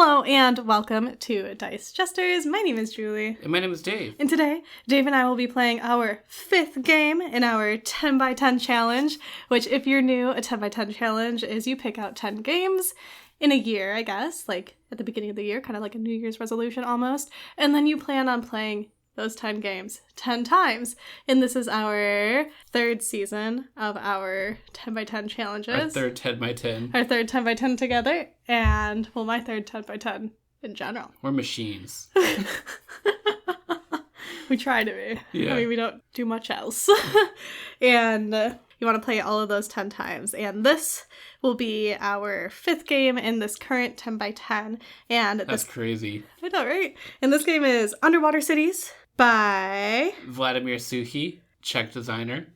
Hello and welcome to Dicejesters. My name is Julie. And my name is Dave. And today, Dave and I will be playing our 5th game in our 10x10 challenge, which if you're new, a 10x10 challenge is you pick out 10 games in a year, I guess, like at the beginning of the year, kind of like a New Year's resolution almost, and then you plan on playing those 10 games 10 times. And this is our 3rd season of our 10x10 challenges. Our third 10x10. Our third 10x10 together, and, well, my third 10x10 in general. We're machines. We try to be. Yeah. I mean, we don't do much else. And you want to play all of those 10 times. And this will be our 5th game in this current 10x10. And That's crazy. I know, right? And this game is Underwater Cities by Vladimir Suchy, Czech designer.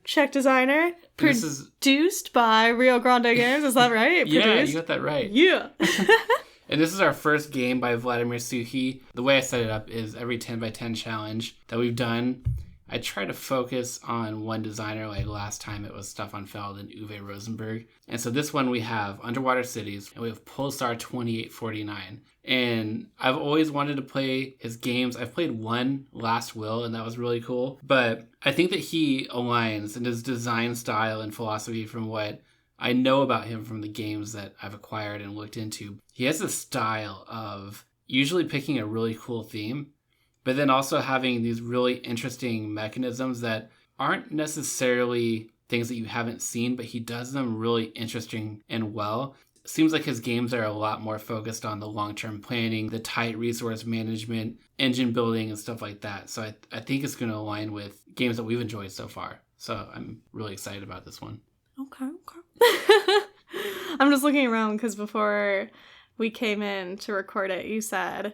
Produced by Rio Grande Games. Is that right? Yeah, you got that right. Yeah. And this is our first game by Vladimir Suchy. The way I set it up is every 10x10 challenge that we've done, I try to focus on one designer. Like last time it was Stefan Feld and Uwe Rosenberg. And so this one we have Underwater Cities and we have Pulsar 2849. And I've always wanted to play his games. I've played one, Last Will, and that was really cool. But I think that he aligns in his design style and philosophy from what I know about him from the games that I've acquired and looked into. He has a style of usually picking a really cool theme, but then also having these really interesting mechanisms that aren't necessarily things that you haven't seen, but he does them really interesting and well. It seems like his games are a lot more focused on the long-term planning, the tight resource management, engine building, and stuff like that. So I think it's going to align with games that we've enjoyed so far. So I'm really excited about this one. Okay. I'm just looking around because before we came in to record it, you said,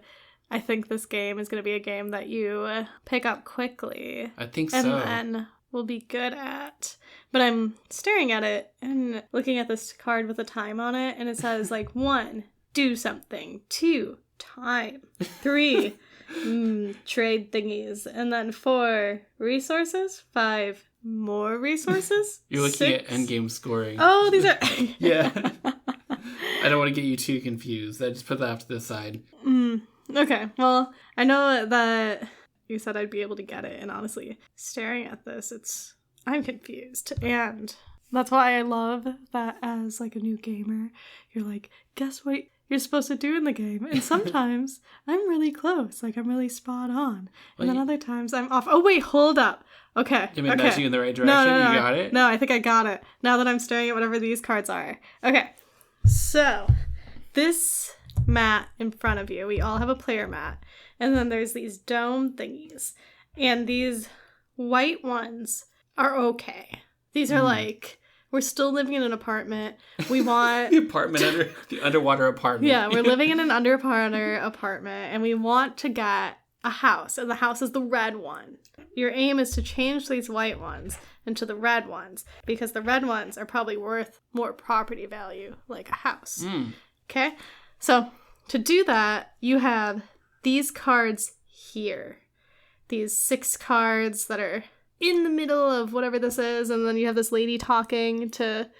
I think this game is going to be a game that you pick up quickly. I think so. And then will be good at. But I'm staring at it and looking at this card with a time on it, and it says, 1, do something. 2, time. 3, trade thingies. And then 4, resources. 5, more resources. You're looking 6. at endgame scoring. Oh, these are... Yeah. I don't want to get you too confused. I just put that off to the side. Okay, well, I know that you said I'd be able to get it, and honestly, staring at this, I'm confused. And that's why I love that as, a new gamer, you're like, guess what you're supposed to do in the game? And sometimes I'm really close, I'm really spot on. And then other times I'm off. Oh, wait, hold up. Okay. You mean nudge you in the right direction? No. You got it? No, I think I got it. Now that I'm staring at whatever these cards are. Okay, so this mat in front of you, we all have a player mat, and then there's these dome thingies, and these white ones are okay. These are we're still living in an apartment. We want the underwater apartment. Yeah, we're living in an underwater apartment, and we want to get a house, and the house is the red one. Your aim is to change these white ones into the red ones, because the red ones are probably worth more property value, like a house. Okay? So, to do that, you have these cards here. These 6 cards that are in the middle of whatever this is, and then you have this lady talking to,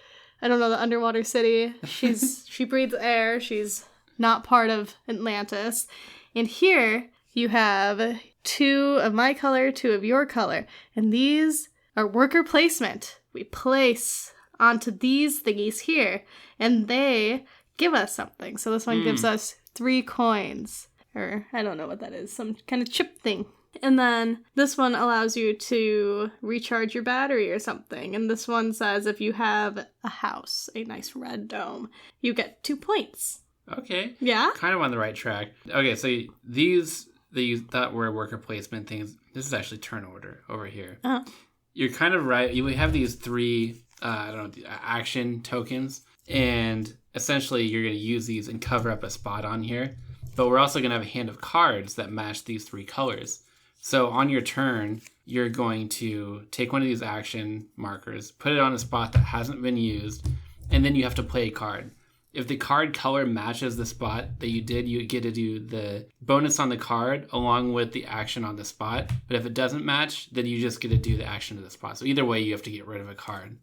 I don't know, the underwater city. She breathes air. She's not part of Atlantis. And here, you have 2 of my color, 2 of your color. And these are worker placement. We place onto these thingies here, and they give us something. So this one gives us 3 coins, or I don't know what that is, some kind of chip thing. And then this one allows you to recharge your battery or something. And this one says if you have a house, a nice red dome, you get 2 points. Okay. Yeah? Kind of on the right track. Okay, so these that you thought were worker placement things, this is actually turn order over here. Uh-huh. You're kind of right. You have these 3, action tokens, and essentially you're going to use these and cover up a spot on here. But we're also going to have a hand of cards that match these 3 colors. So on your turn, you're going to take one of these action markers, put it on a spot that hasn't been used, and then you have to play a card. If the card color matches the spot that you did, you get to do the bonus on the card along with the action on the spot. But if it doesn't match, then you just get to do the action to the spot. So either way, you have to get rid of a card.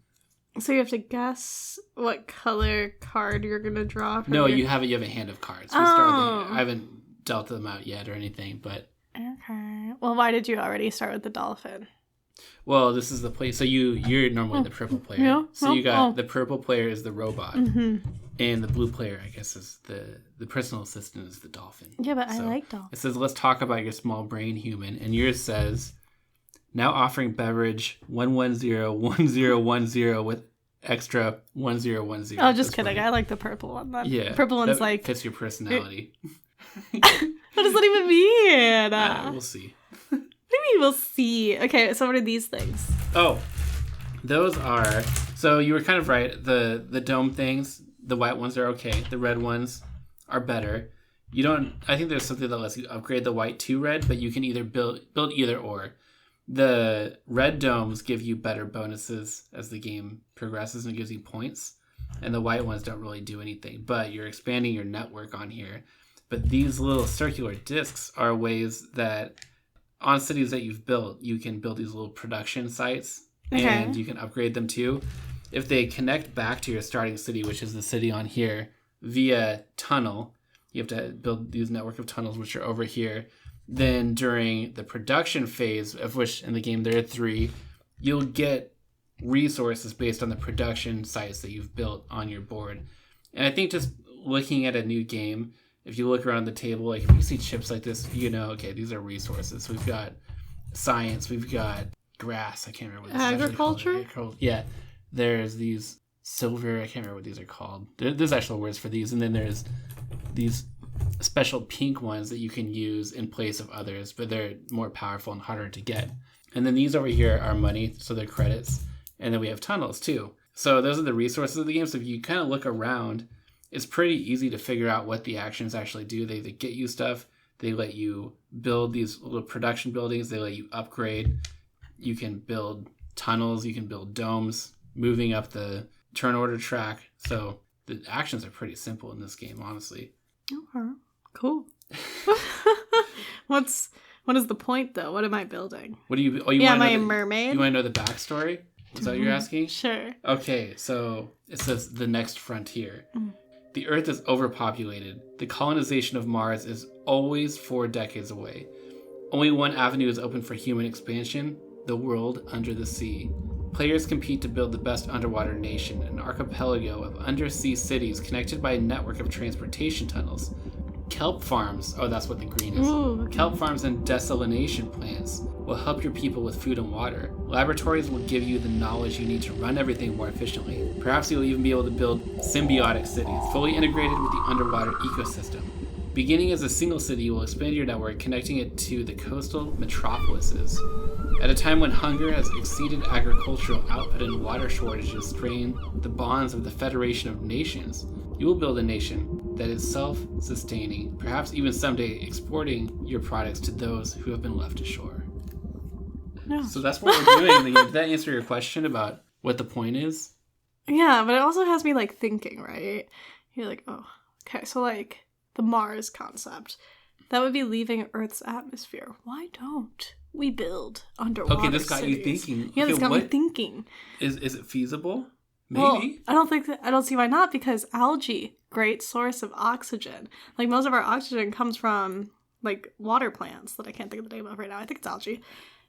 So you have to guess what color card you're going to draw? No, you have a hand of cards. I haven't dealt them out yet or anything, but... Okay. Well, why did you already start with the dolphin? Well, this is the play. So you're normally the purple player. Yeah. So you got the purple player is the robot. Mm-hmm. And the blue player, I guess, is the personal assistant is the dolphin. Yeah, but I like dolphins. It says, let's talk about your small brain human. And yours says, now offering beverage 1101010 with extra 1010. Oh, just kidding. I like the purple one. That purple one's like... fits your personality. What does that even mean? We'll see. What do you mean we'll see? Okay, so what are these things? Oh, those are... So you were kind of right. The dome things, the white ones are okay. The red ones are better. You don't... I think there's something that lets you upgrade the white to red, but you can either build either or. The red domes give you better bonuses as the game progresses and gives you points. And the white ones don't really do anything. But you're expanding your network on here. But these little circular discs are ways that on cities that you've built, you can build these little production sites and you can upgrade them too. If they connect back to your starting city, which is the city on here, via tunnel, you have to build these network of tunnels, which are over here. Then during the production phase, of which in the game there are 3, you'll get resources based on the production sites that you've built on your board. And I think just looking at a new game, if you look around the table, like if you see chips like this, you know, okay, these are resources. We've got science, we've got grass. I can't remember what this is Agriculture? Yeah. There's these silver, I can't remember what these are called. There's actual words for these. And then there's these special pink ones that you can use in place of others, but they're more powerful and harder to get. And then these over here are money, so they're credits. And then we have tunnels too. So those are the resources of the game. So if you kind of look around, it's pretty easy to figure out what the actions actually do. They get you stuff. They let you build these little production buildings. They let you upgrade. You can build tunnels. You can build domes, moving up the turn order track. So the actions are pretty simple in this game, honestly. Okay, cool. What is the point, though? What am I building? What do you... am I a mermaid? You want to know the backstory? Is that what you're asking? Sure. Okay, so it says the next frontier. The Earth is overpopulated. The colonization of Mars is always 4 decades away. Only one avenue is open for human expansion, the world under the sea. Players compete to build the best underwater nation, an archipelago of undersea cities connected by a network of transportation tunnels. Kelp farms, oh, that's what the green is. Ooh, okay. Kelp farms and desalination plants will help your people with food and water. Laboratories will give you the knowledge you need to run everything more efficiently. Perhaps you'll even be able to build symbiotic cities, fully integrated with the underwater ecosystem. Beginning as a single city, you will expand your network, connecting it to the coastal metropolises. At a time when hunger has exceeded agricultural output and water shortages strain the bonds of the Federation of Nations, you will build a nation that is self-sustaining, perhaps even someday exporting your products to those who have been left ashore. No. So that's what we're doing in the game. Did that answer your question about what the point is? Yeah, but it also has me, like, thinking, right? You're like, oh, okay, so, like, the Mars concept. That would be leaving Earth's atmosphere. Why don't we build underwater Okay, this got cities? you thinking. Yeah, okay, this got me thinking. Is it feasible? Maybe. Well, I don't see why not, because algae, great source of oxygen. Like, most of our oxygen comes from, like, water plants that I can't think of the name of right now. I think it's algae.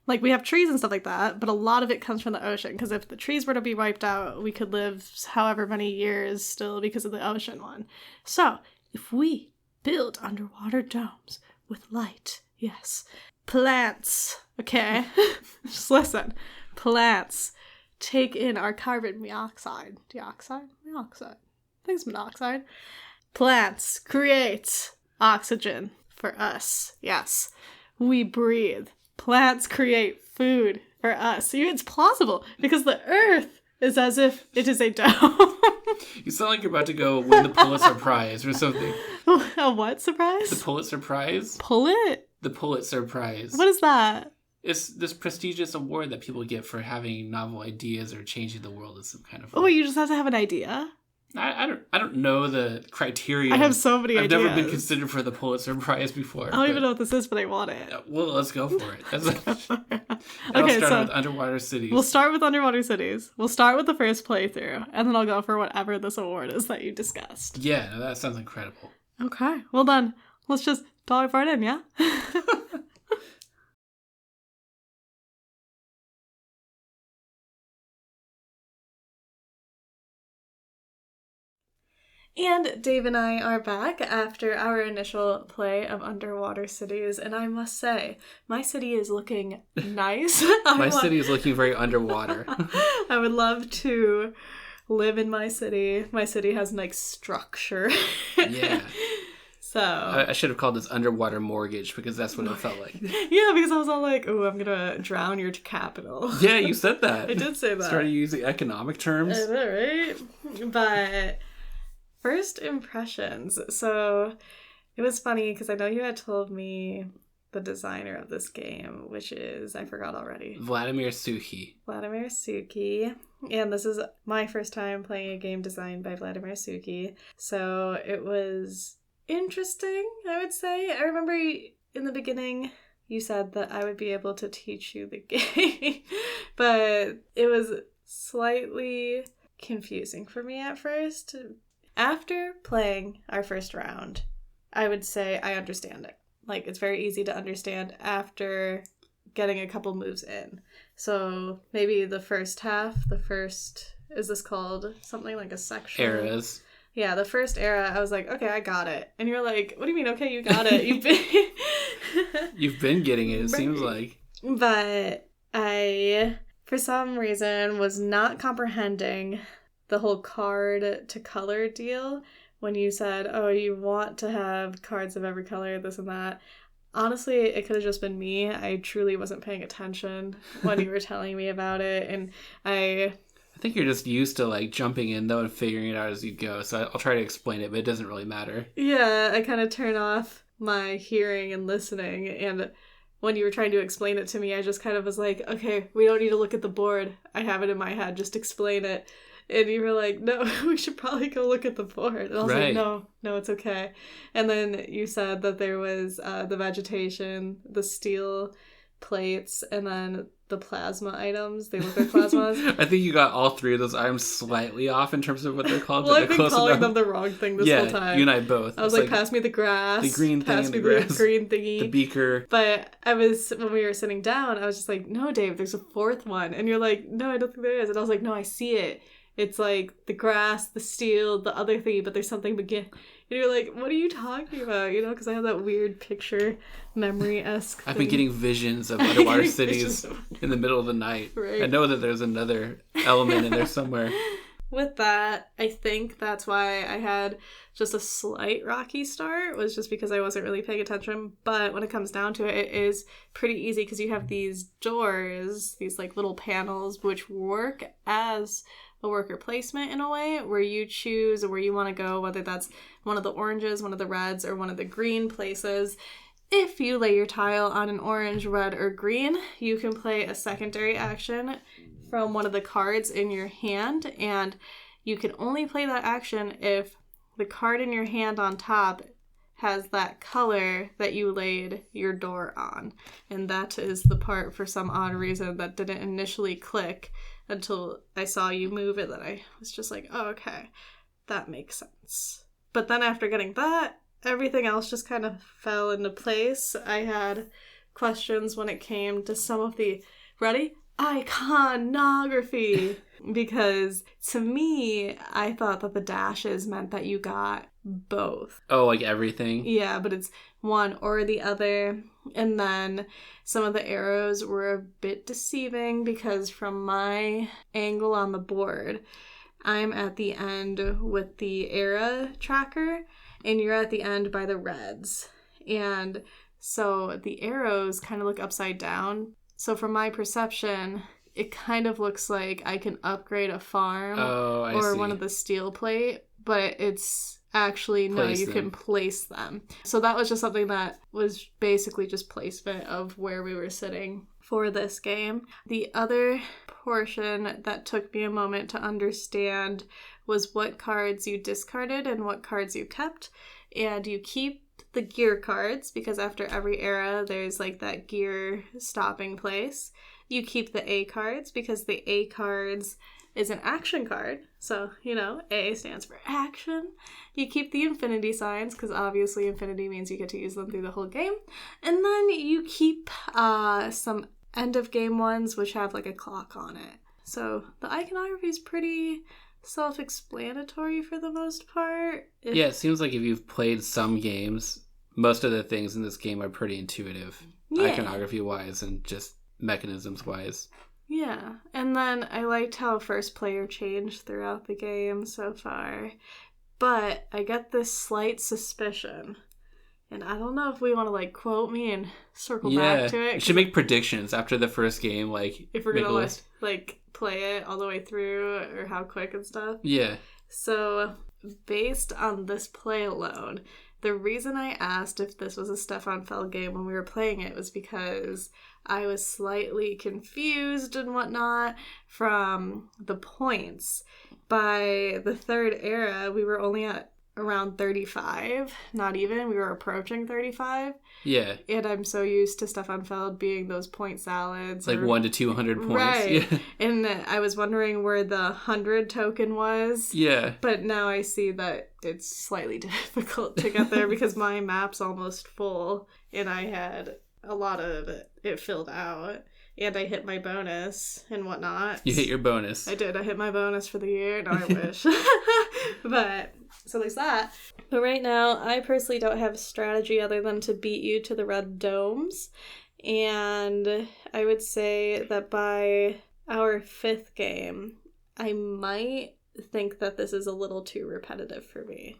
Like, we have trees and stuff like that, but a lot of it comes from the ocean, because if the trees were to be wiped out, we could live however many years still because of the ocean one. So, if we build underwater domes with light, yes, plants, okay, just listen, plants take in our carbon monoxide. Monoxide. I think it's monoxide. Plants create oxygen for us. Yes. We breathe. Plants create food for us. See, it's plausible because the Earth is as if it is a dome. You sound like you're about to go win the Pulitzer Prize or something. A what surprise? The Pulitzer Prize? The Pulitzer Prize. What is that? It's this prestigious award that people get for having novel ideas or changing the world in some kind of way. Oh, wait, you just have to have an idea? I don't know the criteria. I have so many I've ideas. never been considered for the Pulitzer Prize before. I don't even know what this is, but I want it. Well, let's go for it. I'll Okay, start so with underwater cities. we'll start with underwater cities. We'll start with the first playthrough, and then I'll go for whatever this award is that you discussed. Yeah, no, that sounds incredible. Okay, well then, let's just dive right in, yeah? And Dave and I are back after our initial play of Underwater Cities, and I must say, my city is looking nice. City is looking very underwater. I would love to live in my city. My city has nice structure. Yeah. So I should have called this Underwater Mortgage because that's what it felt like. Yeah, because I was all like, oh, I'm gonna drown your capital. Yeah, you said that. I did say that. Started using economic terms. I know, right? But first impressions. So it was funny because I know you had told me the designer of this game, which is, I forgot already. Vladimir Suchy. Vladimir Suchy. And this is my first time playing a game designed by Vladimir Suchy. So it was interesting, I would say. I remember in the beginning you said that I would be able to teach you the game, but it was slightly confusing for me at first. After playing our first round, I would say I understand it. Like, it's very easy to understand after getting a couple moves in. So maybe the first half, is this called something like a section? Eras. Yeah, the first era, I was like, okay, I got it. And you're like, what do you mean, okay, you got it? You've been getting it, it seems like. But I, for some reason, was not comprehending the whole card to color deal when you said, oh, you want to have cards of every color, this and that. Honestly, it could have just been me. I truly wasn't paying attention when you were telling me about it. And I think you're just used to like jumping in though and figuring it out as you go. So I'll try to explain it, but it doesn't really matter. Yeah, I kind of turn off my hearing and listening. And when you were trying to explain it to me, I just kind of was like, okay, we don't need to look at the board. I have it in my head. Just explain it. And you were like, no, we should probably go look at the board. And I was like, no, it's okay. And then you said that there was the vegetation, the steel plates, and then the plasma items. They look like plasmas. I think you got all three of those items slightly off in terms of what they're called. Well, I've been calling them the wrong thing this whole time. You and I both. I was like, pass me the grass. The green thing. Pass me the green thingy. The beaker. But when we were sitting down, I was just like, no, Dave, there's a fourth one. And you're like, no, I don't think there is. And I was like, no, I see it. It's like the grass, the steel, the other thing, but there's something begin. And you're like, what are you talking about? You know, because I have that weird picture memory-esque I've been getting visions of underwater cities in the middle of the night. Right. I know that there's another element in there somewhere. With that, I think that's why I had just a slight rocky start, was just because I wasn't really paying attention. But when it comes down to it, it is pretty easy because you have these doors, these like little panels, which work as a worker placement in a way, where you choose where you want to go, whether that's one of the oranges, one of the reds, or one of the green places. If you lay your tile on an orange, red, or green, you can play a secondary action from one of the cards in your hand, and you can only play that action if the card in your hand on top has that color that you laid your door on. And that is the part, for some odd reason, that didn't initially click until I saw you move it, that I was just like, oh, okay, that makes sense. But then after getting that, everything else just kind of fell into place. I had questions when it came to some of the, ready? Iconography. Because to me, I thought that the dashes meant that you got both. Oh, like everything? Yeah, but it's one or the other. And then some of the arrows were a bit deceiving because from my angle on the board, I'm at the end with the era tracker and you're at the end by the reds. And so the arrows kind of look upside down. So from my perception, it kind of looks like I can upgrade a farm or one of the steel plate, but it's actually, no, you can place them. So that was just something that was basically just placement of where we were sitting for this game. The other portion that took me a moment to understand was what cards you discarded and what cards you kept. And you keep the gear cards because after every era there's like that gear stopping place. You keep the A cards because the A cards is an action card. So, you know, A stands for action. You keep the infinity signs because obviously infinity means you get to use them through the whole game. And then you keep some end of game ones which have like a clock on it. So the iconography is pretty self-explanatory for the most part. Yeah, it seems like if you've played some games, most of the things in this game are pretty intuitive, iconography-wise and just mechanisms-wise. Yeah, and then I liked how first player changed throughout the game so far, but I get this slight suspicion, and I don't know if we want to like quote me and circle back to it. You should make predictions after the first game, like if we're gonna like play it all the way through or how quick and stuff. Yeah. So based on this play alone, the reason I asked if this was a Stefan Feld game when we were playing it was because I was slightly confused and whatnot from the points. By the third era, we were only at around 35, not even. We were approaching 35. Yeah. And I'm so used to Stefan Feld being those point salads. Like 1 to 200 points. Right. Yeah. And I was wondering where the 100 token was. Yeah. But now I see that it's slightly difficult to get there because my map's almost full and I had a lot of it filled out. And I hit my bonus and whatnot. You hit your bonus. I did. I hit my bonus for the year. No, I wish. But, so there's that. But right now, I personally don't have a strategy other than to beat you to the red domes. And I would say that by our 5th game, I might think that this is a little too repetitive for me.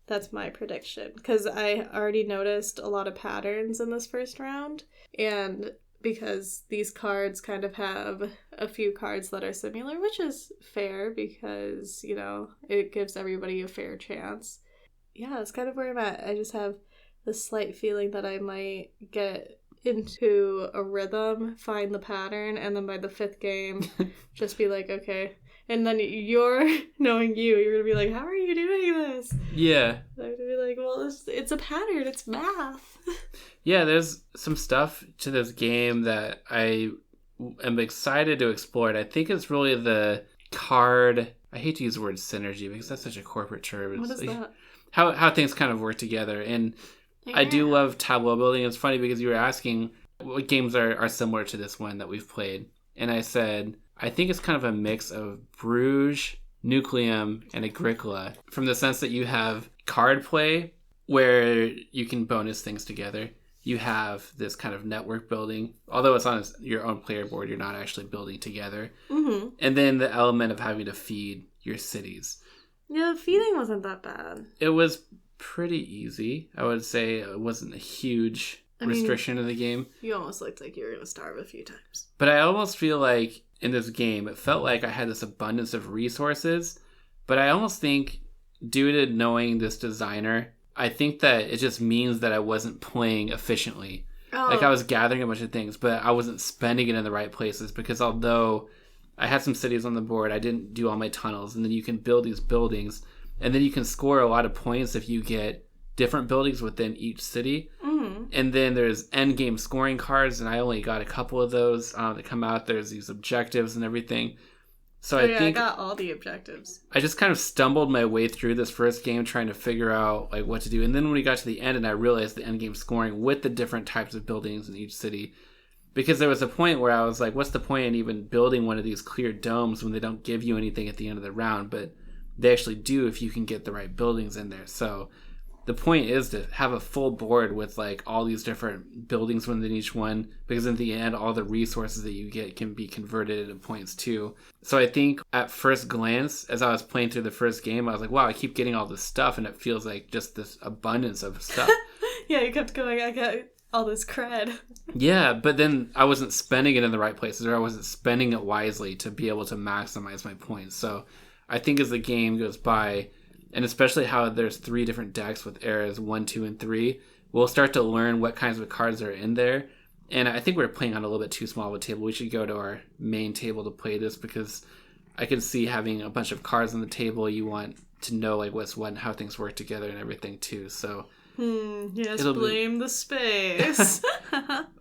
That's my prediction. Because I already noticed a lot of patterns in this first round. And because these cards kind of have a few cards that are similar, which is fair because, you know, it gives everybody a fair chance. Yeah, that's kind of where I'm at. I just have this slight feeling that I might get into a rhythm, find the pattern, and then by the 5th game, just be like, okay. And then you're going to be like, how are you doing this? Yeah. I'm going to be like, well, it's a pattern. It's math. Yeah, there's some stuff to this game that I am excited to explore. And I think it's really the card. I hate to use the word synergy because that's such a corporate term. What is that? How things kind of work together. And yeah. I do love tableau building. It's funny because you were asking what games are similar to this one that we've played. And I said, I think it's kind of a mix of Bruges, Nucleum, and Agricola, from the sense that you have card play where you can bonus things together. You have this kind of network building. Although it's on your own player board, you're not actually building together. Mm-hmm. And then the element of having to feed your cities. Yeah, feeding wasn't that bad. It was pretty easy. I would say it wasn't a huge restriction of the game. You almost looked like you were going to starve a few times. But I almost feel like in this game, it felt like I had this abundance of resources. But I almost think, due to knowing this designer, I think that it just means that I wasn't playing efficiently. Oh. Like I was gathering a bunch of things, but I wasn't spending it in the right places because although I had some cities on the board, I didn't do all my tunnels. And then you can build these buildings, and then you can score a lot of points if you get different buildings within each city. Mm-hmm. And then there's end game scoring cards, and I only got a couple of those that come out. There's these objectives and everything. So I think I got all the objectives. I just kind of stumbled my way through this first game trying to figure out like what to do. And then when we got to the end and I realized the end game scoring with the different types of buildings in each city, because there was a point where I was like, what's the point in even building one of these clear domes when they don't give you anything at the end of the round? But they actually do if you can get the right buildings in there. So the point is to have a full board with like all these different buildings within each one, because in the end, all the resources that you get can be converted into points too. So I think at first glance, as I was playing through the first game, I was like, wow, I keep getting all this stuff and it feels like just this abundance of stuff. Yeah, you kept going, I got all this cred. Yeah, but then I wasn't spending it in the right places, or I wasn't spending it wisely to be able to maximize my points. So I think as the game goes by, and especially how there's 3 different decks with eras 1, 2, and 3, we'll start to learn what kinds of cards are in there. And I think we're playing on a little bit too small of a table. We should go to our main table to play this, because I can see having a bunch of cards on the table. You want to know like what's what and how things work together and everything too. So yes, blame the space.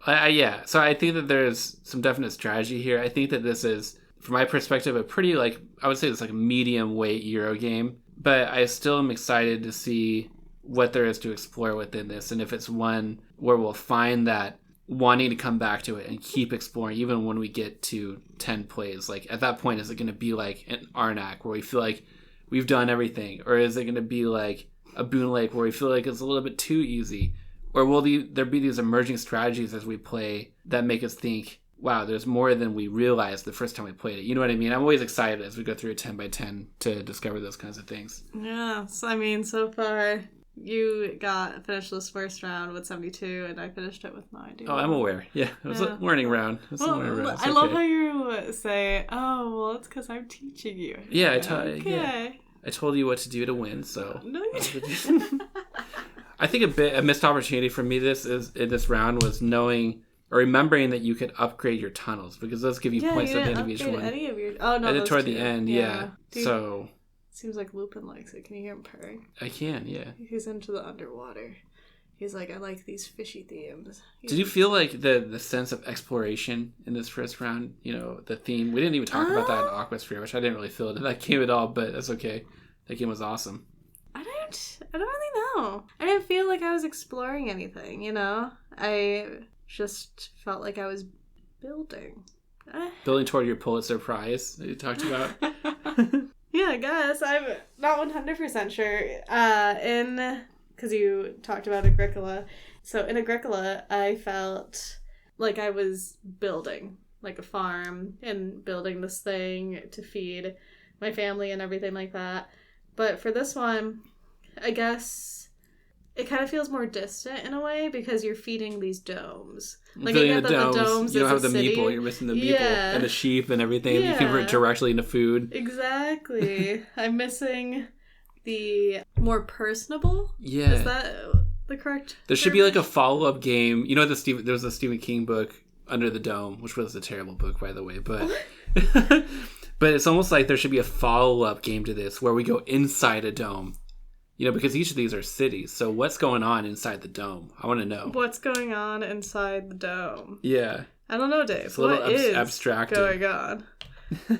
Yeah. So I think that there's some definite strategy here. I think that this is, from my perspective, a pretty like, I would say it's like a medium weight Euro game. But I still am excited to see what there is to explore within this, and if it's one where we'll find that wanting to come back to it and keep exploring even when we get to 10 plays. Like at that point, is it going to be like an Arnak where we feel like we've done everything, or is it going to be like a Boon Lake where we feel like it's a little bit too easy, or will there be these emerging strategies as we play that make us think, wow, there's more than we realized the first time we played it? You know what I mean? I'm always excited as we go through a 10 by 10 to discover those kinds of things. Yes, I mean, so far you finished this first round with 72, and I finished it with 90. Oh, I'm aware. Yeah, it was a learning round. I love how you say, "Oh, well, it's because I'm teaching you." Yeah, okay. I told you what to do to win, so. No, you didn't. I think a missed opportunity for me in this round was knowing or remembering that you could upgrade your tunnels, because those give you points at the end of each one. Any of your... Oh no, and then toward the end, yeah. So. Seems like Lupin likes it. Can you hear him purring? I can, yeah. He's into the underwater. He's like, I like these fishy themes. Did you feel like the sense of exploration in this first round? You know, the theme. We didn't even talk about that in Aquasphere, which I didn't really feel it in that game at all, but that's okay. That game was awesome. I don't really know. I didn't feel like I was exploring anything, you know? I just felt like I was building. Building toward your Pulitzer Prize that you talked about? Yeah, I guess. I'm not 100% sure. Because you talked about Agricola. So in Agricola, I felt like I was building, like a farm, and building this thing to feed my family and everything like that. But for this one, I guess it kind of feels more distant in a way, because you're feeding these domes. Like, I get that the domes you don't have is a the city. meeple. You're missing the meeple and the sheep and everything. Yeah. You convert directly into food. Exactly. I'm missing the more personable. Yeah. Is that the correct? There should be like a follow-up game. You know, there was a Stephen King book, Under the Dome, which was a terrible book, by the way, but but it's almost like there should be a follow-up game to this where we go inside a dome. You know, because each of these are cities. So what's going on inside the dome? I want to know. What's going on inside the dome? Yeah. I don't know, Dave. It's a little abstracted. Going on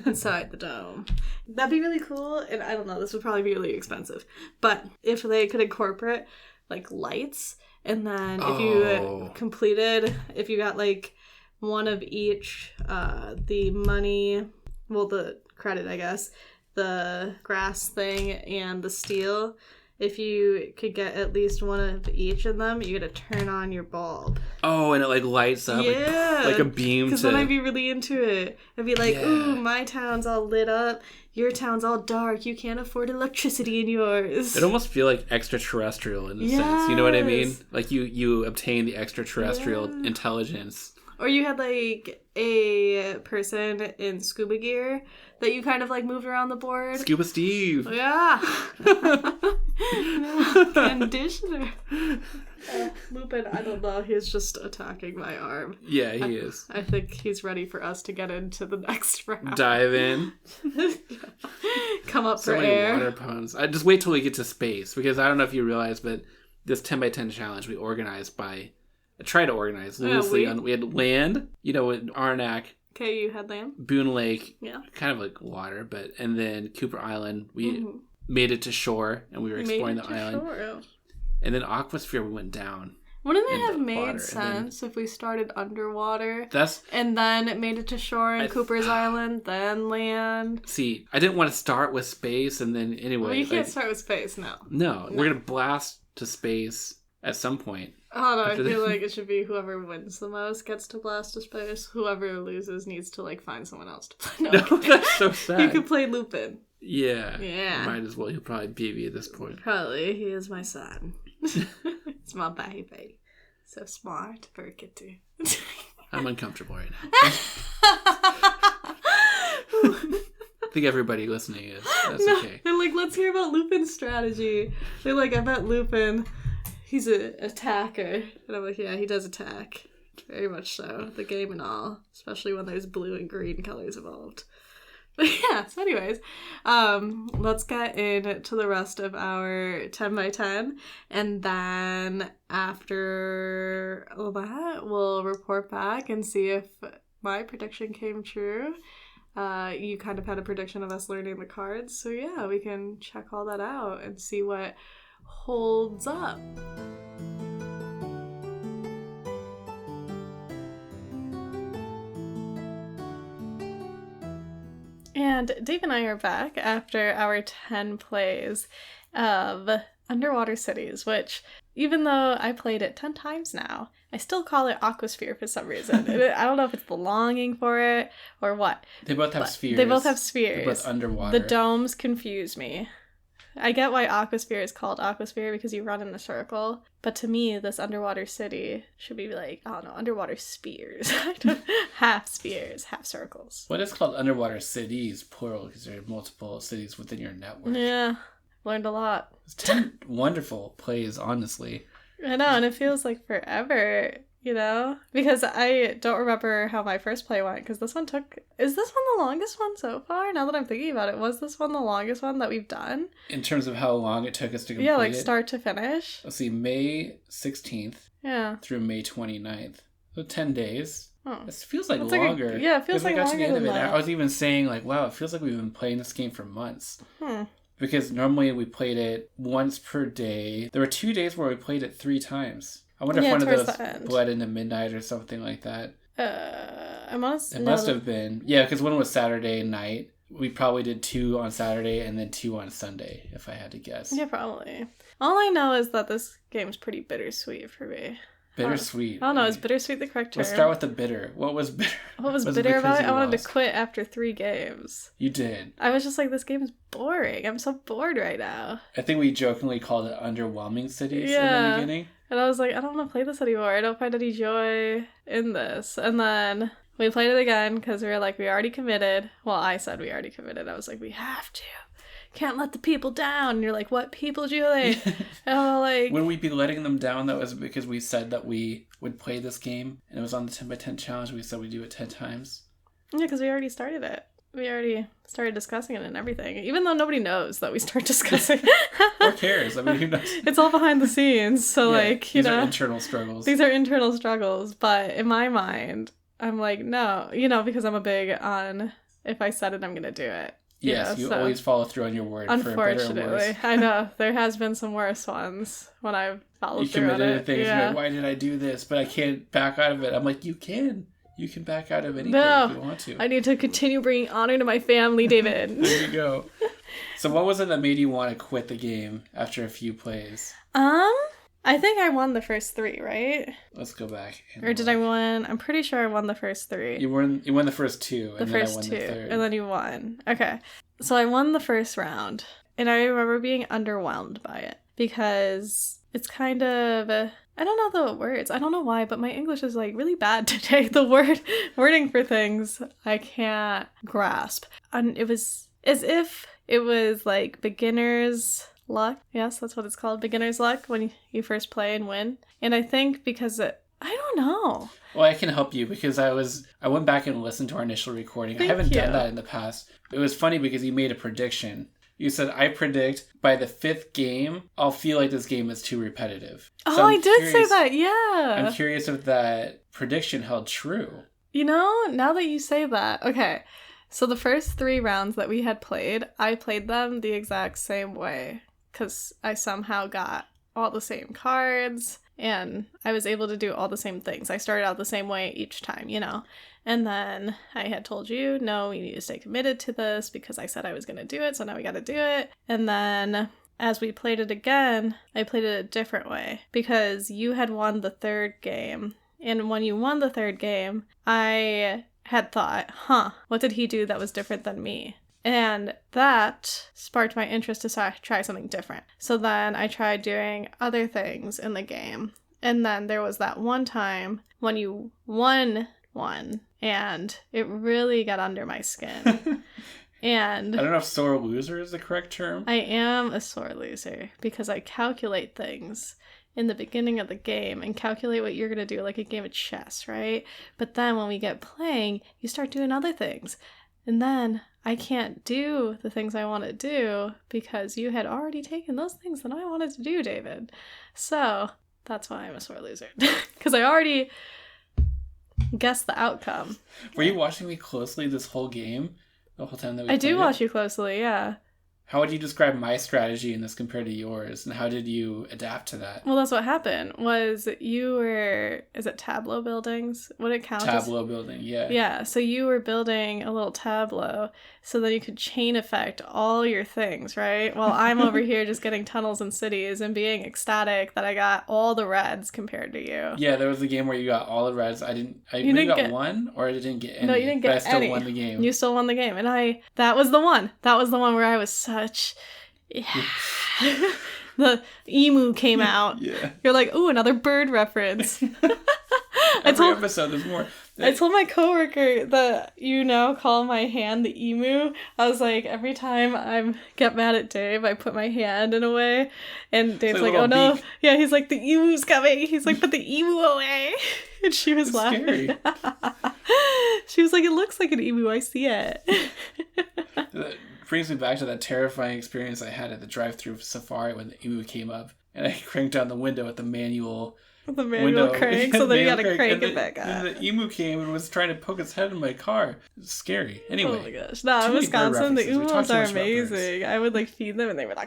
inside the dome? That'd be really cool. And I don't know, this would probably be really expensive. But if they could incorporate, like, lights, and then if you got, like, one of each, the money, well, the credit, I guess, the grass thing, and the steel... If you could get at least one of each of them, you get to turn on your bulb. Oh, and it like lights up, like a beam. Because then I'd be really into it. I'd be like, ooh, my town's all lit up. Your town's all dark. You can't afford electricity in yours. It almost feel like extraterrestrial in a sense. You know what I mean? Like you obtain the extraterrestrial intelligence. Or you had like a person in scuba gear that you kind of like moved around the board. Scuba Steve. Yeah. Conditioner. Lupin, I don't know. He's just attacking my arm. Yeah, he is. I think he's ready for us to get into the next round. Dive in. Come up so for many air. Water puns. I just wait till we get to space, because I don't know if you realize, but this 10 by 10 challenge we organized by... I tried to organize loosely. We had land, you know, with Arnak. Okay, you had land. Boon Lake. Yeah. Kind of like water, but... And then Cooper Island. We made it to shore, and we were exploring the island. Shore. And then Aquasphere, we went down. Wouldn't it have made sense if we started underwater? And then it made it to shore in Cooper's Island, then land? See, I didn't want to start with space, and then anyway... Well, you can't start with space, no. No, we're going to blast to space at some point. Oh, no, I feel like it should be whoever wins the most gets to blast to space. Whoever loses needs to, like, find someone else to play. No, that's so sad. You could play Lupin. Yeah. Might as well. He'll probably be me at this point. Probably. He is my son. It's my baby. So smart for a kitty. I'm uncomfortable right now. I think everybody listening is. That's okay. They're like, let's hear about Lupin's strategy. They're like, I bet Lupin, he's an attacker. And I'm like, yeah, he does attack. Very much so. The game and all. Especially when there's blue and green colors involved. But yeah, so anyways, let's get into the rest of our 10 by 10. And then after that, we'll report back and see if my prediction came true. You kind of had a prediction of us learning the cards. So yeah, we can check all that out and see what holds up. And Dave and I are back after our 10 plays of Underwater Cities, which, even though I played it 10 times now, I still call it Aquasphere for some reason. I don't know if it's the longing for it or what. They both have spheres. They both have spheres. They're both underwater. The domes confuse me. I get why Aquasphere is called Aquasphere because you run in a circle, but to me, this underwater city should be like, I don't know, underwater spheres. Half spheres, half circles. What is called underwater cities, plural, because there are multiple cities within your network. Yeah, learned a lot. It's 10 wonderful plays, honestly. I know, and it feels like forever, you know? Because I don't remember how my first play went, because this one took... Is this one the longest one so far? Now that I'm thinking about it, was this one the longest one that we've done? In terms of how long it took us to complete Yeah, like start to finish. Let's see, May 16th through May 29th. So 10 days. Oh. It feels like It's longer. Like it feels like longer than that. I was even saying, like, wow, it feels like we've been playing this game for months. Because normally we played it once per day. There were 2 days where we played it 3 times. I wonder if one of those bled into midnight or something like that. It must have been. Yeah, because one was Saturday night. We probably did 2 on Saturday and then 2 on Sunday, if I had to guess. Yeah, probably. All I know is that this game's pretty bittersweet for me. Bittersweet. I don't know, is bittersweet the correct term? Let's start with the bitter. What was bitter? What was bitter about it? I wanted to quit after 3 games. You did. I was just like, this game is boring. I'm so bored right now. I think we jokingly called it Underwhelming Cities in the beginning. And I was like, I don't want to play this anymore. I don't find any joy in this. And then we played it again because we were like, we already committed. Well, I said we already committed. I was like, we have to. Can't let the people down. And you're like, what people, Julie? And I'm like... Would we be letting them down? That was because we said that we would play this game. And it was on the 10 by 10 challenge. We said we'd do it 10 times. Yeah, because we already started it. We already started discussing it and everything. Even though nobody knows that we start discussing. Who cares? I mean, who knows? It's all behind the scenes. So, like, you know. These are internal struggles. These are internal struggles. But in my mind, I'm like, no. You know, because I'm a big on, if I said it, I'm going to do it. Yes, you always follow through on your word. Unfortunately, for better or worse. I know there has been some worse ones when I've followed through on it. You committed to things. Like, why did I do this? But I can't back out of it. I'm like, you can. You can back out of anything if you want to. I need to continue bringing honor to my family, David. There you go. So, what was it that made you want to quit the game after a few plays? I think I won the first 3, right? Let's go back. Or did I win? I'm pretty sure I won the first 3. You won the first 2, and then I won the third. And then you won. Okay. So I won the first round, and I remember being underwhelmed by it because it's kind of... I don't know the words. I don't know why, but my English is like really bad today. The wording for things I can't grasp. And it was as if it was like beginner's luck. Yes, that's what it's called. Beginner's luck when you first play and win. And I think because I don't know. Well, I can help you because I went back and listened to our initial recording. I haven't done that in the past. It was funny because you made a prediction. You said, I predict by the 5th game, I'll feel like this game is too repetitive. So I did say that, yeah. I'm curious if that prediction held true. You know, now that you say that, okay. So the first 3 rounds that we had played, I played them the exact same way. Because I somehow got all the same cards, and I was able to do all the same things. I started out the same way each time, you know. And then I had told you, no, we need to stay committed to this because I said I was going to do it, so now we got to do it. And then as we played it again, I played it a different way because you had won the 3rd game. And when you won the 3rd game, I had thought, what did he do that was different than me? And that sparked my interest to try something different. So then I tried doing other things in the game. And then there was that one time when you won one, and it really got under my skin. And I don't know if sore loser is the correct term. I am a sore loser because I calculate things in the beginning of the game and calculate what you're going to do, like a game of chess, right? But then when we get playing, you start doing other things. And then I can't do the things I want to do because you had already taken those things that I wanted to do, David. So that's why I'm a sore loser. Because I already guessed the outcome. Were you watching me closely this whole game? The whole time that we played I do watch it? you closely, yeah. How would you describe my strategy in this compared to yours? And how did you adapt to that? Well, that's what happened, was you were, is it tableau buildings? Would it count Tableau building, yeah. Yeah, so you were building a little tableau so that you could chain effect all your things, right? While I'm over here just getting tunnels and cities and being ecstatic that I got all the reds compared to you. Yeah, there was a game where you got all the reds. I maybe got one, or I didn't get any. No, you didn't get but I still any. won the game. You still won the game. And that was the one. That was the one where I was such... Yeah. The emu came out. Yeah. You're like, ooh, another bird reference. Every episode there's more. I told my coworker that you now call my hand the emu. I was like, every time I get mad at Dave, I put my hand in a way, and Dave's like, oh no. Beak. Yeah, he's like, the emu's coming. He's like, put the emu away. And she was laughing. Scary. She was like, it looks like an emu. I see it. That brings me back to that terrifying experience I had at the drive-thru safari when the emu came up, and I cranked down the window at the manual. The manual crank, so then you gotta crank it back up. And the emu came and was trying to poke its head in my car. It was scary. Anyway. Oh my gosh. No, in Wisconsin, the emus are amazing. I would feed them and they would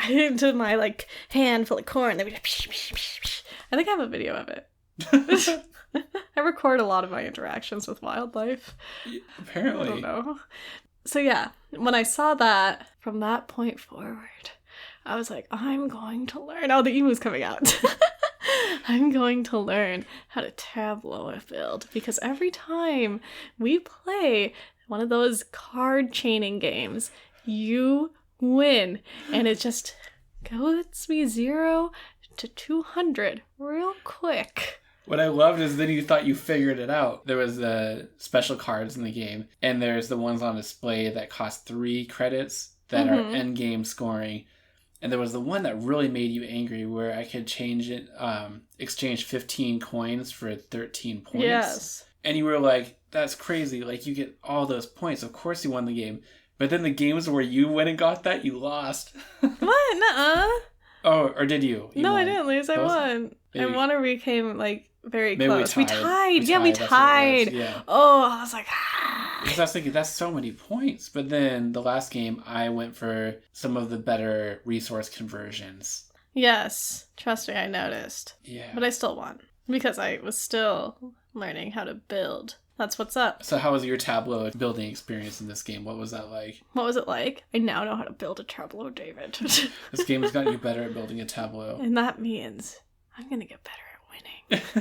into my hand full of corn. They would I think I have a video of it. I record a lot of my interactions with wildlife. Apparently. I don't know. So yeah, when I saw that, from that point forward, I was like, I'm going to learn. Oh, the emu's coming out. I'm going to learn how to tableau a build, because every time we play one of those card chaining games, you win. And it just goes me 0 to 200 real quick. What I loved is then you thought you figured it out. There was special cards in the game, and there's the ones on display that cost 3 credits that are end game scoring. And there was the one that really made you angry where I could change it, exchange 15 coins for 13 points. Yes. And you were like, that's crazy. You get all those points. Of course you won the game. But then the games where you went and got that, you lost. What? Nuh-uh. Oh, or did you? No, won. I didn't lose. I won. Maybe. I won or we came, very Maybe close. We tied. Yeah, we tied. Yeah. Oh, I was like, ah. Because I was thinking, that's so many points. But then the last game, I went for some of the better resource conversions. Yes. Trust me, I noticed. Yeah. But I still won. Because I was still learning how to build. That's what's up. So how was your Tableau building experience in this game? What was that like? What was it like? I now know how to build a Tableau, David. This game has gotten you better at building a Tableau. And that means I'm going to get better at winning.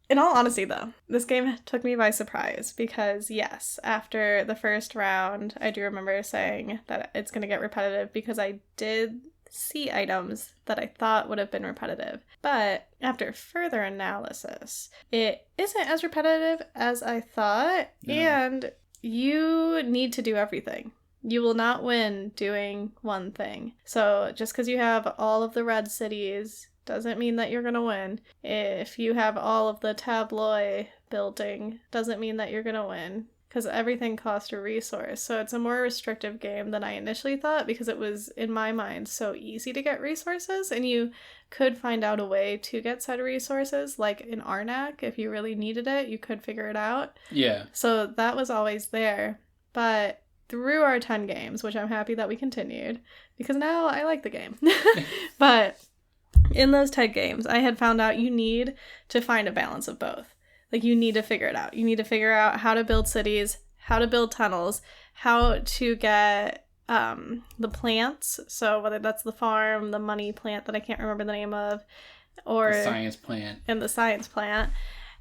In all honesty, though, this game took me by surprise because, yes, after the first round, I do remember saying that it's going to get repetitive because I did see items that I thought would have been repetitive. But after further analysis, it isn't as repetitive as I thought, and you need to do everything. You will not win doing one thing. So just because you have all of the red cities doesn't mean that you're going to win. If you have all of the tableau building, doesn't mean that you're going to win. Because everything costs a resource. So it's a more restrictive game than I initially thought because it was, in my mind, so easy to get resources. And you could find out a way to get said resources. Like in Arnak, if you really needed it, you could figure it out. Yeah. So that was always there. But through our 10 games, which I'm happy that we continued, because now I like the game. But in those 10 games, I had found out you need to find a balance of both. You need to figure it out. You need to figure out how to build cities, how to build tunnels, how to get the plants. So whether that's the farm, the money plant that I can't remember the name of, or the science plant. And the science plant.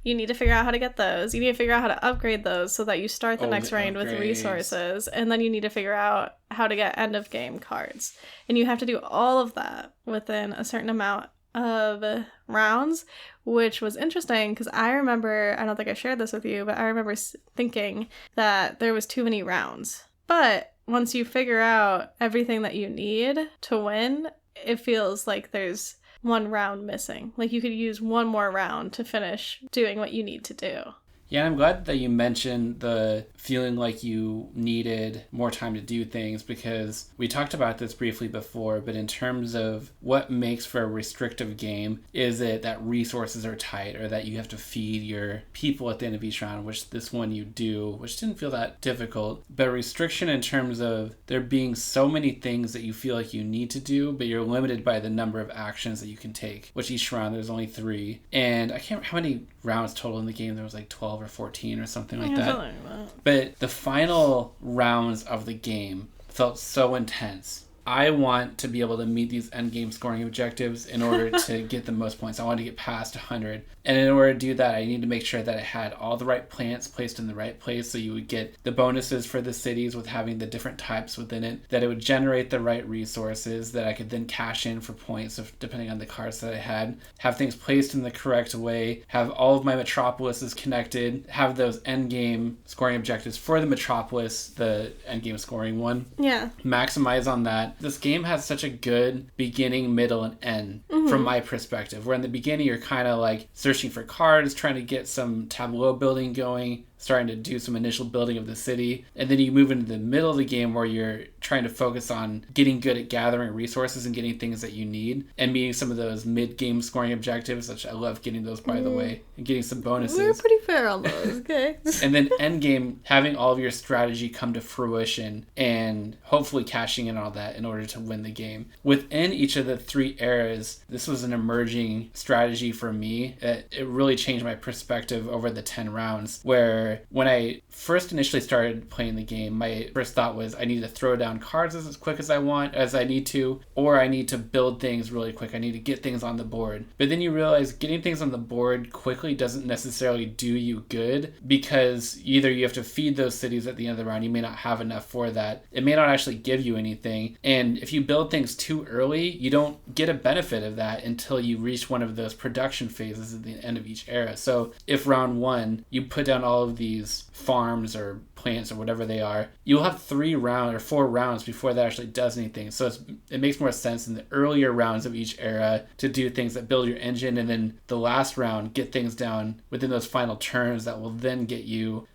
You need to figure out how to get those. You need to figure out how to upgrade those so that you start the next round with resources. And then you need to figure out how to get end of game cards. And you have to do all of that within a certain amount of rounds, which was interesting because I remember, I don't think I shared this with you, but I remember thinking that there was too many rounds. But once you figure out everything that you need to win, it feels like there's one round missing. Like you could use one more round to finish doing what you need to do. Yeah, I'm glad that you mentioned the feeling like you needed more time to do things, because we talked about this briefly before, but in terms of what makes for a restrictive game, is it that resources are tight or that you have to feed your people at the end of each round, which this one you do, which didn't feel that difficult, but restriction in terms of there being so many things that you feel like you need to do, but you're limited by the number of actions that you can take, which each round there's only 3. And I can't remember how many rounds total in the game. There was like 12 or 14 or something like that. Something like that. But the final rounds of the game felt so intense. I want to be able to meet these endgame scoring objectives in order to get the most points. I want to get past 100. And in order to do that, I need to make sure that I had all the right plants placed in the right place, so you would get the bonuses for the cities with having the different types within it, that it would generate the right resources that I could then cash in for points depending on the cards that I had, have things placed in the correct way, have all of my metropolises connected, have those endgame scoring objectives for the metropolis, the endgame scoring one. Yeah. Maximize on that. This game has such a good beginning, middle, and end from my perspective, where in the beginning you're kind of like searching for cards, trying to get some tableau building going, starting to do some initial building of the city, and then you move into the middle of the game where you're trying to focus on getting good at gathering resources and getting things that you need, and meeting some of those mid-game scoring objectives, which I love getting those, by the way, and getting some bonuses. We were pretty fair on those, okay. And then endgame, having all of your strategy come to fruition and hopefully cashing in all that in order to win the game. Within each of the 3 eras, this was an emerging strategy for me. It really changed my perspective over the 10 rounds, where when I first initially started playing the game, my first thought was I need to throw down cards as quick as I need to, or I need to build things really quick. I need to get things on the board. But then you realize getting things on the board quickly doesn't necessarily do you good, because either you have to feed those cities at the end of the round, you may not have enough for that. It may not actually give you anything. And if you build things too early, you don't get a benefit of that until you reach one of those production phases at the end of each era. So if round 1, you put down all of these farms or plants or whatever they are, you'll have 4 rounds before that actually does anything. So it makes more sense in the earlier rounds of each era to do things that build your engine, and then the last round get things down within those final turns that will then get you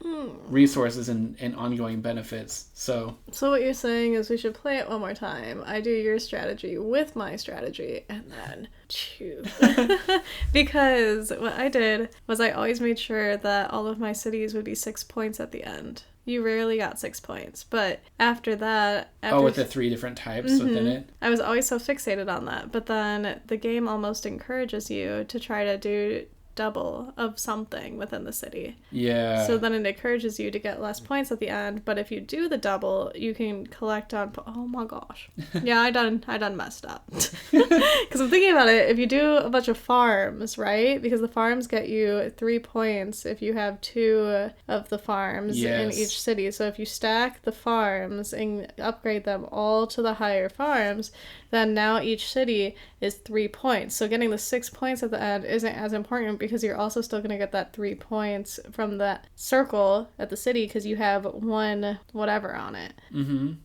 resources and ongoing benefits. So what you're saying is we should play it one more time. I do your strategy with my strategy and then choose. Because what I did was I always made sure that all of my cities would be 6 points at the end. You rarely got 6 points, but after that... with the 3 different types within it? I was always so fixated on that, but then the game almost encourages you to try to do double of something within the city. Yeah. So then it encourages you to get less points at the end, but if you do the double, you can collect on... Oh my gosh. Yeah, I done messed up. Because I'm thinking about it, if you do a bunch of farms, right? Because the farms get you 3 points if you have 2 of the farms in each city. So if you stack the farms and upgrade them all to the higher farms, then now each city is 3 points. So getting the 6 points at the end isn't as important, because you're also still going to get that 3 points from that circle at the city because you have 1 whatever on it.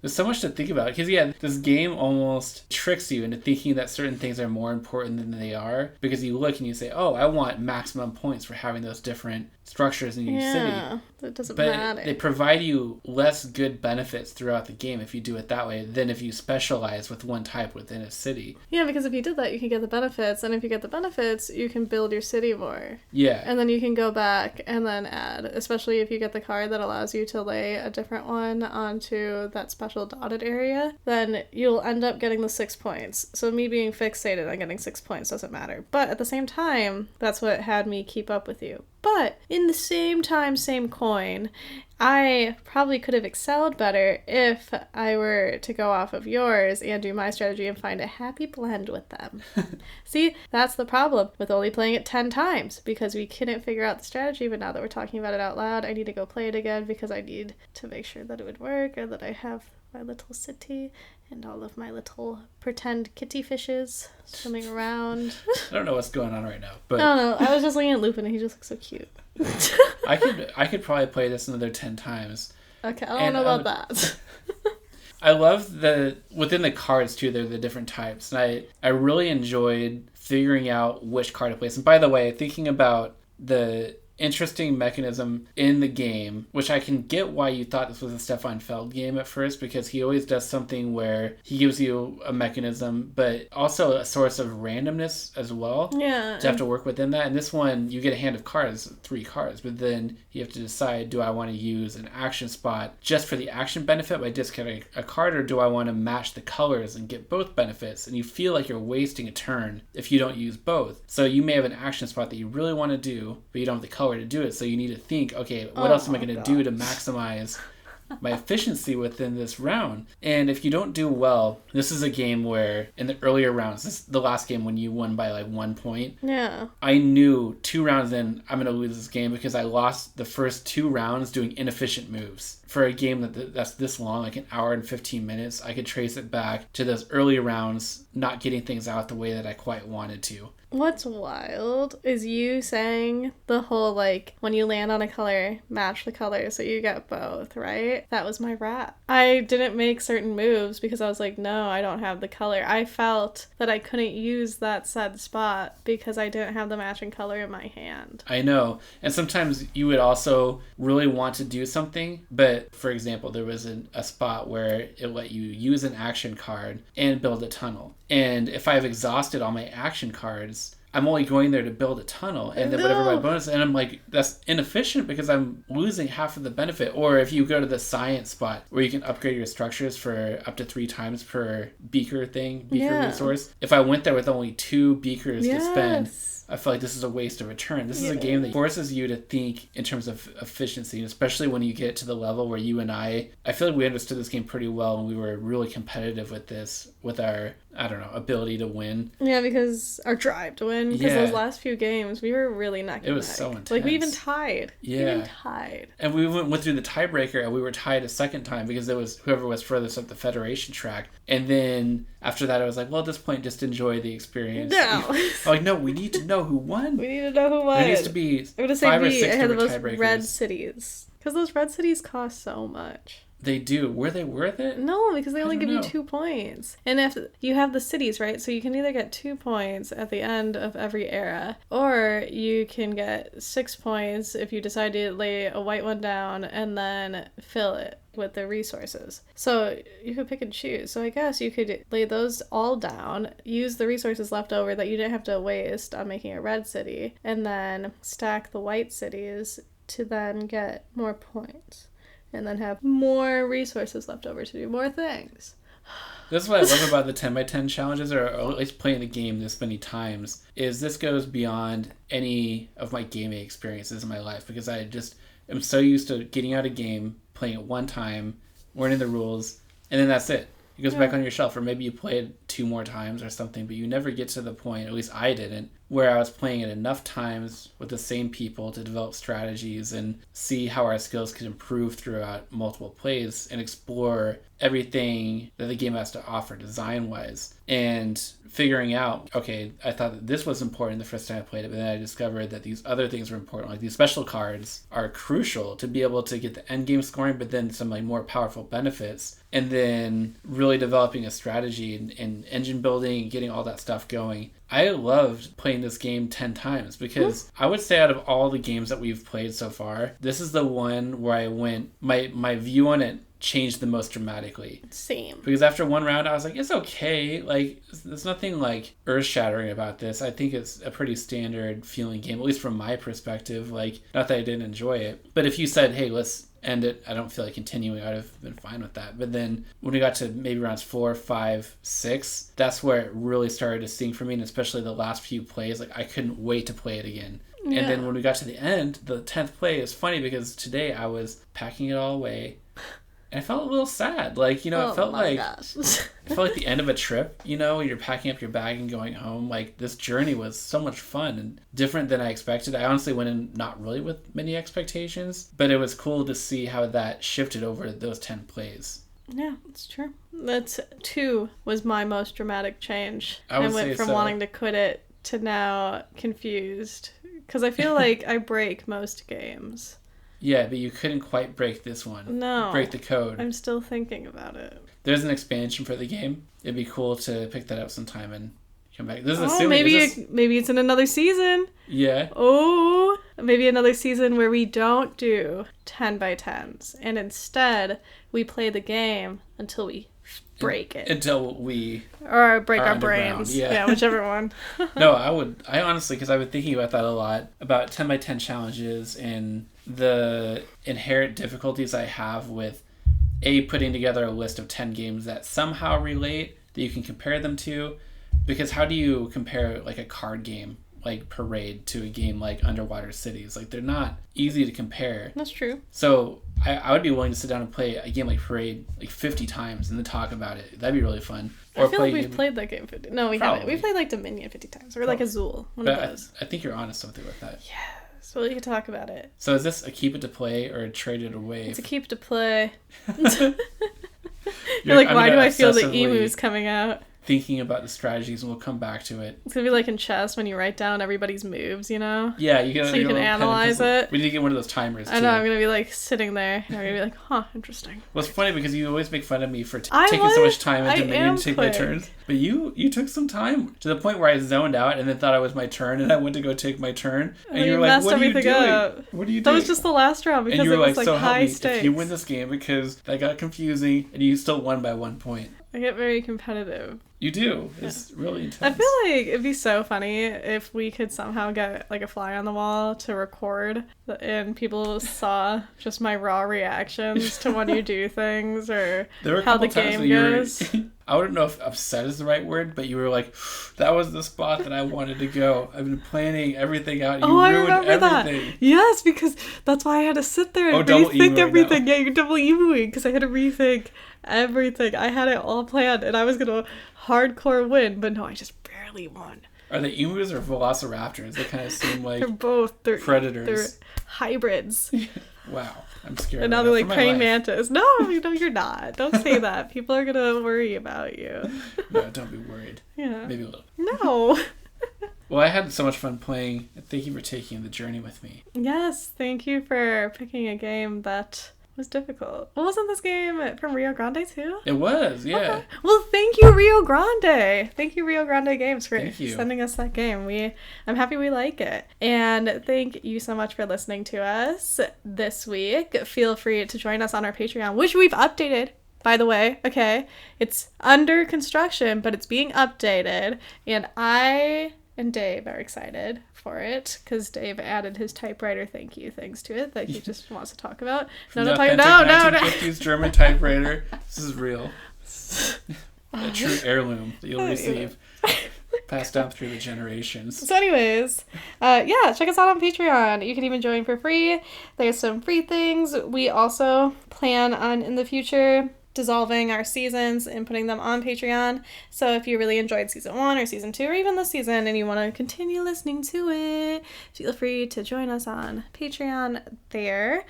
There's so much to think about, because this game almost tricks you into thinking that certain things are more important than they are, because you look and you say, oh, I want maximum points for having those different structures in each city. Yeah, that doesn't matter. But they provide you less good benefits throughout the game if you do it that way than if you specialize with one type within a city. Yeah, because if you did that, you can get the benefits, and if you get the benefits, you can build your city more. Yeah. And then you can go back and then add, especially if you get the card that allows you to lay a different one onto that special dotted area, then you'll end up getting the 6 points. So me being fixated on getting 6 points doesn't matter. But at the same time, that's what had me keep up with you. But in the same time, same coin, I probably could have excelled better if I were to go off of yours and do my strategy and find a happy blend with them. See, that's the problem with only playing it 10 times, because we couldn't figure out the strategy, but now that we're talking about it out loud, I need to go play it again because I need to make sure that it would work, or that I have my little city and all of my little pretend kitty fishes swimming around. I don't know what's going on right now, but I don't know. I was just looking at Lupin and he just looks so cute. I could probably play this another 10 times. Okay, I don't know about that. I love within the cards too, they're the different types. And I really enjoyed figuring out which card to place. And by the way, thinking about the interesting mechanism in the game, which I can get why you thought this was a Stefan Feld game at first, because he always does something where he gives you a mechanism, but also a source of randomness as well. Yeah. To have to work within that. And this one, you get a hand of cards, 3 cards, but then you have to decide, do I want to use an action spot just for the action benefit by discarding a card, or do I want to match the colors and get both benefits? And you feel like you're wasting a turn if you don't use both. So you may have an action spot that you really want to do, but you don't have the color to do it, so you need to think, okay, what else am I going to do to maximize my efficiency within this round? And if you don't do well, this is a game where in the earlier rounds, this is the last game when you won by like 1 point. Yeah. I knew 2 rounds in, I'm going to lose this game because I lost the first 2 rounds doing inefficient moves. For a game that's this long, like an hour and 15 minutes, I could trace it back to those early rounds not getting things out the way that I quite wanted to. What's wild is you saying the whole, like, when you land on a color, match the color so you get both, right? That was my rap. I didn't make certain moves because I was like, no, I don't have the color. I felt that I couldn't use that said spot because I didn't have the matching color in my hand. I know. And sometimes you would also really want to do something, but for example, there was a spot where it let you use an action card and build a tunnel. And if I've exhausted all my action cards, I'm only going there to build a tunnel, and then whatever my bonus, and I'm like, that's inefficient because I'm losing half of the benefit. Or if you go to the science spot where you can upgrade your structures for up to 3 times per beaker resource. If I went there with only 2 beakers to spend, I feel like this is a waste of a turn. This is a game that forces you to think in terms of efficiency, especially when you get to the level where you and I feel like we understood this game pretty well, and we were really competitive with this, with our, I don't know, ability to win. Yeah, because our drive to win. Because those last few games, we were really neck and neck. It was so intense. Like, we even tied. Yeah. And we went through the tiebreaker, and we were tied a second time because it was whoever was furthest up the Federation track. And then after that, I was like, well, at this point, just enjoy the experience. No. I'm like, no, we need to know who won. We need to know who won. There needs to be 5 or 6 I had the most tiebreakers. red cities. Because those red cities cost so much. They do. Were they worth it? No, because they only give you 2 points. And if you have the cities, right? So you can either get 2 points at the end of every era, or you can get 6 points if you decide to lay a white one down and then fill it with the resources. So you could pick and choose. So I guess you could lay those all down, use the resources left over that you didn't have to waste on making a red city, and then stack the white cities to then get more points. And then have more resources left over to do more things. This is what I love about the 10x10 challenges, or at least playing the game this many times, is this goes beyond any of my gaming experiences in my life, because I just am so used to getting out a game, playing it one time, learning the rules, and then that's it. It goes back on your shelf, or maybe you play it 2 more times or something, but you never get to the point, at least I didn't, where I was playing it enough times with the same people to develop strategies and see how our skills could improve throughout multiple plays and explore everything that the game has to offer design-wise. And figuring out, okay, I thought that this was important the first time I played it, but then I discovered that these other things were important. Like, these special cards are crucial to be able to get the end game scoring, but then some like more powerful benefits. And then really developing a strategy and engine building and getting all that stuff going. I loved playing this game 10 times because I would say out of all the games that we've played so far, this is the one where I went, my view on it changed the most dramatically. Same. Because after one round, I was like, it's okay. Like, there's nothing like earth-shattering about this. I think it's a pretty standard feeling game, at least from my perspective. Like, not that I didn't enjoy it, but if you said, hey, let's end it, I don't feel like continuing, I'd have been fine with that. But then when we got to maybe rounds 4, 5, 6, that's where it really started to sting for me, and especially the last few plays, like, I couldn't wait to play it again. Yeah. And then when we got to the end, the 10th play is funny because today I was packing it all away. And I felt a little sad. Like, you know, it felt like the end of a trip, you know, when you're packing up your bag and going home. Like, this journey was so much fun and different than I expected. I honestly went in not really with many expectations, but it was cool to see how that shifted over those 10 plays. Yeah, it's true. That's 2 was my most dramatic change. I would went say from wanting to quit it to now confused. Because I feel like I break most games. Yeah, but you couldn't quite break this one. No. Break the code. I'm still thinking about it. There's an expansion for the game. It'd be cool to pick that up sometime and come back. This is maybe it's in another season. Yeah. Oh, maybe another season where we don't do 10 by 10s. And instead, we play the game until we break it. Until we... Or break our brains. Yeah, whichever one. No, I honestly, because I've been thinking about that a lot, about 10 by 10 challenges and the inherent difficulties I have with putting together a list of 10 games that somehow relate, that you can compare them to. Because how do you compare like a card game like Parade to a game like Underwater Cities? Like, they're not easy to compare. That's true. So I would be willing to sit down and play a game like Parade like 50 times and then talk about it. That'd be really fun. Or I feel like we've played that game 50. No, we haven't. We played like Dominion 50 times. Or like Azul. One of those. I think you're onto something with that. Yes. Well, you can talk about it. So is this a keep it to play or a trade it away? It's a keep to play. You're like, why do I feel the emus coming out? Thinking about the strategies, and we'll come back to it. It's gonna be like in chess when you write down everybody's moves, you know? Yeah, you can. So you can analyze it. We need to get one of those timers. I know. I'm gonna be like sitting there, and I'm gonna be like, "Huh, interesting." Well, it's funny because you always make fun of me for taking so much time into Dominion to take my turns, but you took some time to the point where I zoned out and then thought it was my turn, and I went to go take my turn, and you were like, "What are you doing? What are you doing?" That was just the last round because it was like high stakes. If you win this game, because that got confusing, and you still won by 1 point. I get very competitive. You do. It's really intense. I feel like it'd be so funny if we could somehow get like a fly on the wall to record and people saw just my raw reactions to when you do things or how the game goes. I wouldn't know if upset is the right word, but you were like, that was the spot that I wanted to go. I've been planning everything out. You ruined everything. That. Yes, because that's why I had to sit there and rethink everything. Yeah, you're double emuing because I had to rethink everything. I had it all planned and I was going to hardcore win, but no, I just barely won. Are they emus or velociraptors? They kind of seem like they're both. Predators. They're hybrids. Wow. I'm scared. And now they're like praying mantis. No, you're not. Don't say that. People are going to worry about you. No, don't be worried. Yeah. Maybe a little. No. Well, I had so much fun playing. Thank you for taking the journey with me. Yes, thank you for picking a game that was difficult. Well, wasn't this game from Rio Grande too? It was, yeah. Okay. Well, thank you, Rio Grande. Thank you, Rio Grande Games, for sending us that game. I'm happy we like it. And thank you so much for listening to us this week. Feel free to join us on our Patreon, which we've updated, by the way. Okay, it's under construction, but it's being updated. And I and Dave are excited for it because Dave added his typewriter thank you things to it that he just wants to talk about. No. 1950s German typewriter. This is real. A true heirloom that you'll receive. Passed down through the generations. So anyways, check us out on Patreon. You can even join for free. There's some free things. We also plan on, in the future, dissolving our seasons and putting them on Patreon. So if you really enjoyed season 1 or season 2 or even this season and you want to continue listening to it, feel free to join us on Patreon there.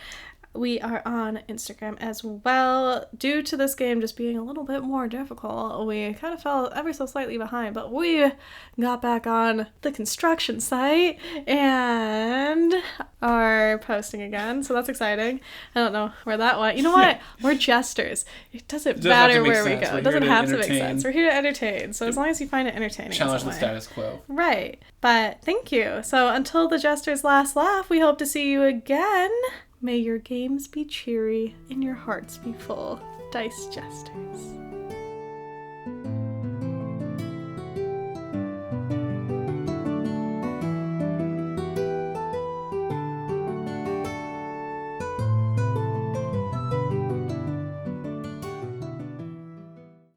We are on Instagram as well. Due to this game just being a little bit more difficult, we kind of fell ever so slightly behind, but we got back on the construction site and are posting again, so that's exciting. I don't know where that went. You know what? We're jesters. It doesn't matter where we go. It doesn't have to make sense. We're here to entertain, so as long as you find it entertaining. Challenge the status quo. Right. But thank you. So until the Jester's last laugh, we hope to see you again. May your games be cheery and your hearts be full. Dice Jesters.